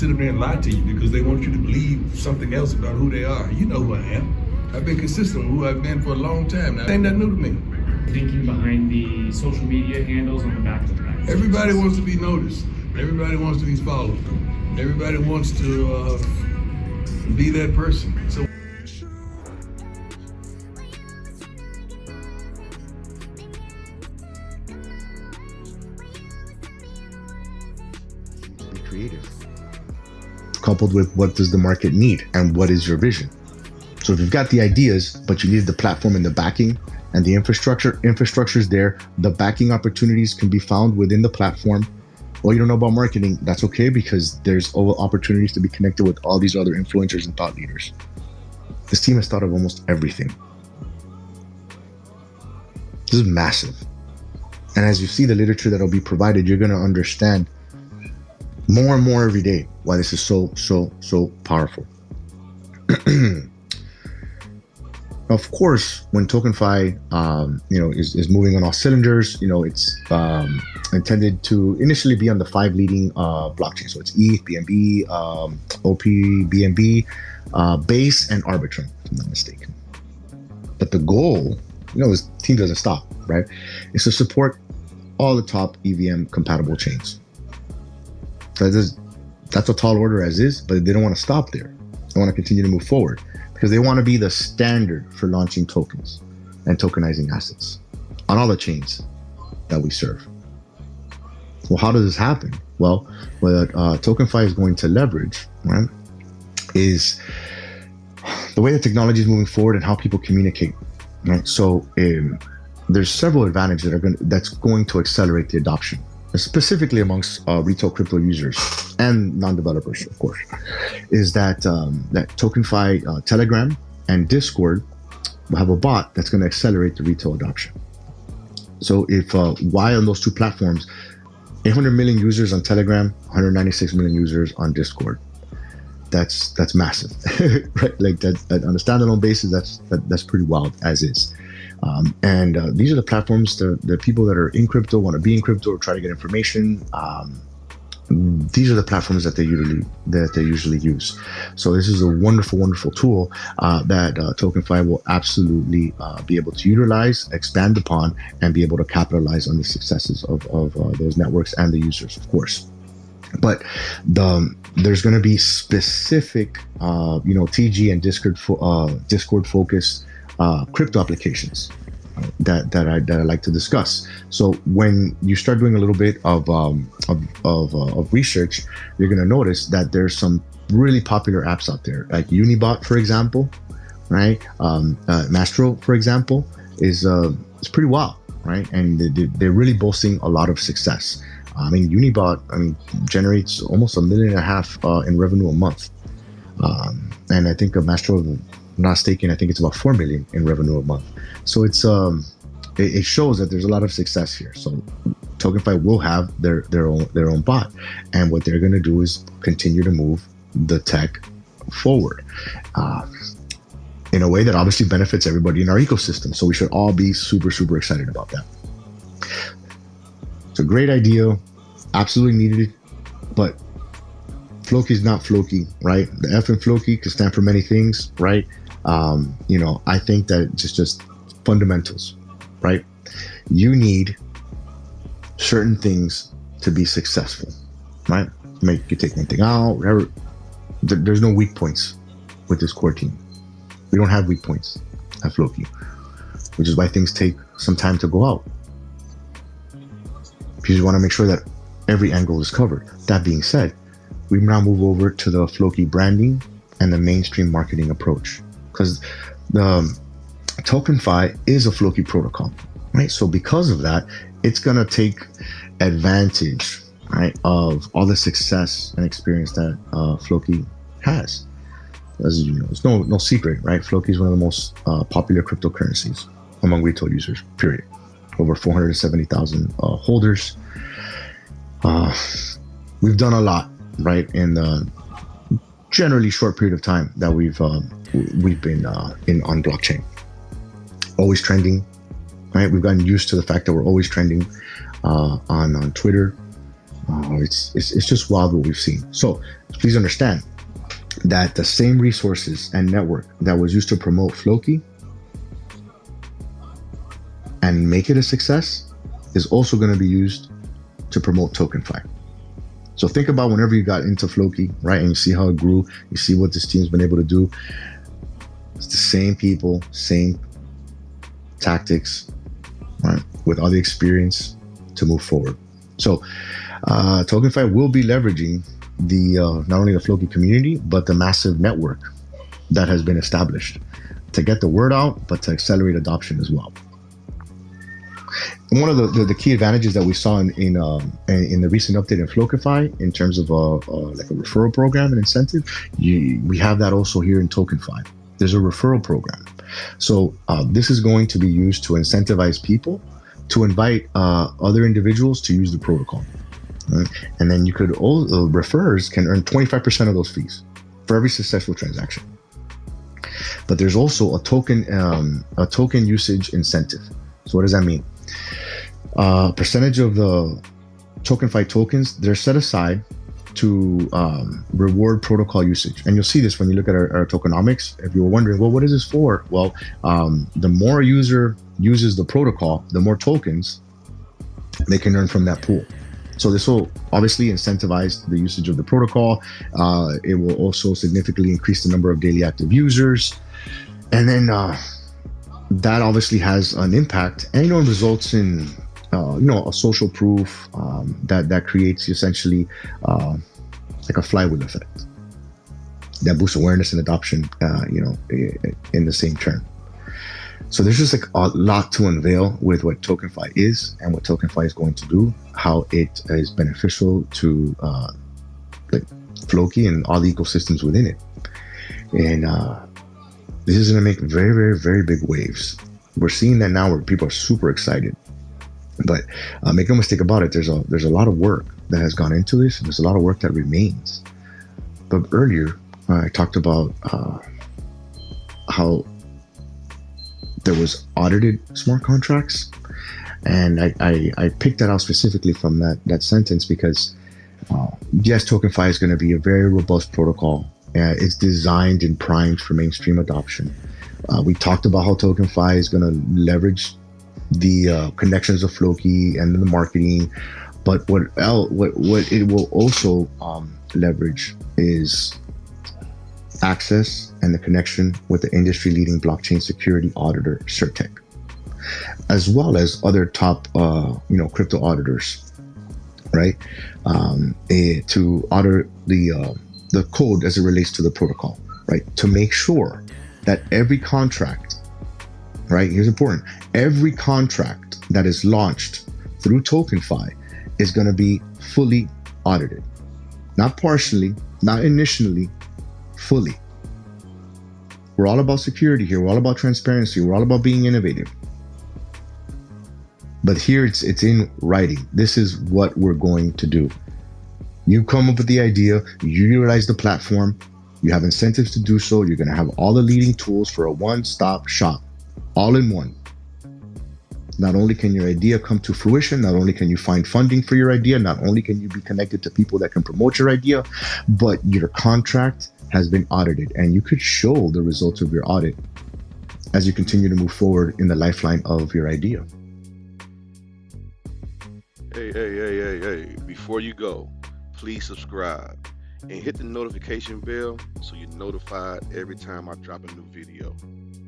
sit there and lie to you because they want you to believe something else about who they are. You know who I am. I've been consistent with who I've been for a long time now. Ain't nothing new to me. Thinking behind the social media handles on the back of the back. Everybody wants to be noticed. Everybody wants to be followed. Everybody wants to be that person. So be creative, coupled with what does the market need and what is your vision. So if you've got the ideas, but you need the platform and the backing and the infrastructure is there, the backing opportunities can be found within the platform. Well, you don't know about marketing, that's okay, because there's opportunities to be connected with all these other influencers and thought leaders. This team has thought of almost everything. This is massive. And as you see the literature that'll be provided, you're going to understand more and more every day why this is so powerful. Of course, when TokenFi, is moving on all cylinders, it's intended to initially be on the 5 leading blockchains. So it's ETH, BNB, OP, BNB, Base, and Arbitrum, if I'm not mistaken. But the goal, this team doesn't stop, right? Is to support all the top EVM compatible chains. That's a tall order as is, but they don't want to stop there. They want to continue to move forward, because they want to be the standard for launching tokens and tokenizing assets on all the chains that we serve. Well, how does this happen? Well, what TokenFi is going to leverage, right, is the way that technology is moving forward and how people communicate, right? So there's several advantages that's going to accelerate the adoption, specifically amongst retail crypto users and non-developers, of course, is that TokenFi Telegram and Discord will have a bot that's going to accelerate the retail adoption. So if why on those two platforms, 800 million users on Telegram, 196 million users on Discord. That's massive, right? Like that on a standalone basis, that's pretty wild as is. And these are the platforms, the people that are in crypto, want to be in crypto, or try to get information. These are the platforms that they usually use. So this is a wonderful tool that TokenFi will absolutely be able to utilize, expand upon, and be able to capitalize on the successes of those networks and the users, of course. But there's going to be specific, TG and Discord focused crypto applications that I like to discuss. So when you start doing a little bit of research, you're going to notice that there's some really popular apps out there, like Unibot, for example, right? Mastro, for example, is pretty wild, right? And they're really boasting a lot of success. Unibot, generates almost $1.5 million in revenue a month, and I think Mastro, if I'm not mistaken, I think it's about 4 million in revenue a month. So it's it shows that there's a lot of success here. So TokenFi will have their own bot, and what they're going to do is continue to move the tech forward in a way that obviously benefits everybody in our ecosystem. So we should all be super excited about that. It's a great idea, absolutely needed, but Floki is not Floki, right? The F in Floki can stand for many things, right? I think that it's just fundamentals, right? You need certain things to be successful, right? You take one thing out, whatever. There's no weak points with this core team. We don't have weak points at Floki, which is why things take some time to go out. Because you want to make sure that every angle is covered. That being said, we now move over to the Floki branding and the mainstream marketing approach, because the TokenFi is a Floki protocol, right? So because of that, it's going to take advantage, right, of all the success and experience that Floki has. As you know, it's no secret, right? Floki is one of the most popular cryptocurrencies among retail users, period. Over 470,000 holders. We've done a lot, right, in the generally short period of time that we've been on blockchain. Always trending, right? We've gotten used to the fact that we're always trending on Twitter. It's just wild what we've seen. So Please understand that the same resources and network that was used to promote Floki and make it a success is also going to be used to promote TokenFi. So think about whenever you got into Floki, right, and you see how it grew, you see what this team's been able to do. It's the same people, same tactics, right, with all the experience to move forward. So TokenFi will be leveraging the not only the Floki community, but the massive network that has been established to get the word out, but to accelerate adoption as well. And one of the key advantages that we saw in the recent update in Flokify in terms of like a referral program and incentive, we have that also here in TokenFi. There's a referral program. So this is going to be used to incentivize people to invite other individuals to use the protocol. Right? And then you could referrers can earn 25% of those fees for every successful transaction. But there's also a token usage incentive. So what does that mean? Percentage of the TokenFi tokens, they're set aside to reward protocol usage. And you'll see this when you look at our tokenomics. If you were wondering, well, what is this for? Well, the more a user uses the protocol, the more tokens they can earn from that pool. So this will obviously incentivize the usage of the protocol. It will also significantly increase the number of daily active users. And then that obviously has an impact and, results in, a social proof that creates essentially like a flywheel effect that boosts awareness and adoption, in the same turn. So there's just like a lot to unveil with what TokenFi is and what TokenFi is going to do, how it is beneficial to like Floki and all the ecosystems within it. And this is going to make very, very, very big waves. We're seeing that now where people are super excited. But make no mistake about it, there's a lot of work that has gone into this. And there's a lot of work that remains. But earlier, I talked about how there was audited smart contracts. And I picked that out specifically from that sentence because, yes, TokenFi is going to be a very robust protocol. It's designed and primed for mainstream adoption. We talked about how TokenFi is going to leverage the connections of Floki and the marketing, but what it will also leverage is access and the connection with the industry-leading blockchain security auditor CertTech, as well as other top crypto auditors, right? To audit the code as it relates to the protocol, right? To make sure that every contract, right? Here's important. Every contract that is launched through TokenFi is going to be fully audited. Not partially, not initially, fully. We're all about security here. We're all about transparency. We're all about being innovative. But here it's in writing. This is what we're going to do. You come up with the idea, you utilize the platform, you have incentives to do so. You're going to have all the leading tools for a one-stop shop, all in one. Not only can your idea come to fruition, not only can you find funding for your idea, not only can you be connected to people that can promote your idea, but your contract has been audited and you could show the results of your audit as you continue to move forward in the lifeline of your idea. Hey, before you go, please subscribe and hit the notification bell so you're notified every time I drop a new video.